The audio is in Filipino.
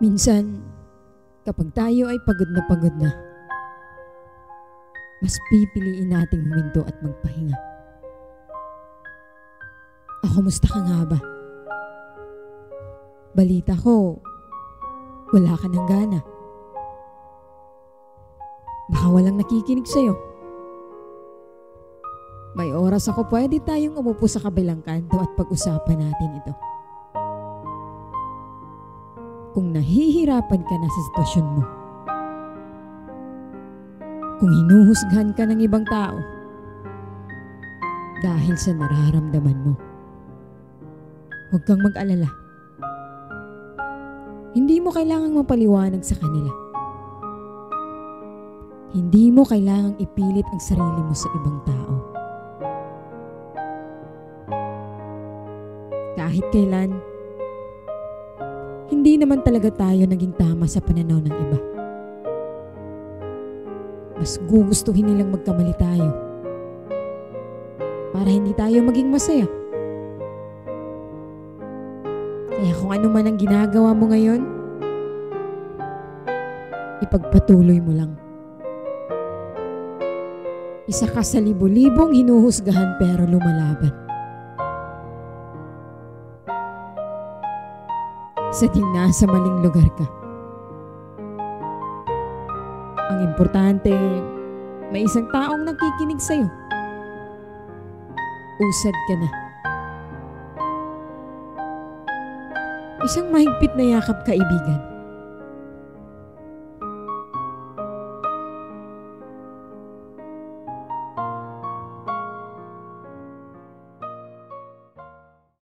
Minsan, kapag tayo ay pagod na, mas pipiliin nating huminto at magpahinga. Kumusta ka nga ba? Balita ko, wala ka ng gana. Baka walang nakikinig sa'yo. May oras ako, pwede tayong umupo sa kabilang kanto at pag-usapan natin ito. Kung nahihirapan ka na sa sitwasyon mo, kung hinuhusgahan ka ng ibang tao dahil sa nararamdaman mo, huwag kang mag-alala. Hindi mo kailangang mapaliwanag sa kanila. Hindi mo kailangang ipilit ang sarili mo sa ibang tao. Kahit kailan, hindi naman talaga tayo naging tama sa pananaw ng iba. Mas gugustuhin nilang magkamali tayo para hindi tayo maging masaya. Kaya kung ano man ang ginagawa mo ngayon, ipagpatuloy mo lang. Isa ka sa libo-libong hinuhusgahan pero lumalaban. Sadyang nasa maling lugar ka. Ang importante, may isang taong nakikinig sa'yo. Usad ka na. Isang mahigpit na yakap, kaibigan.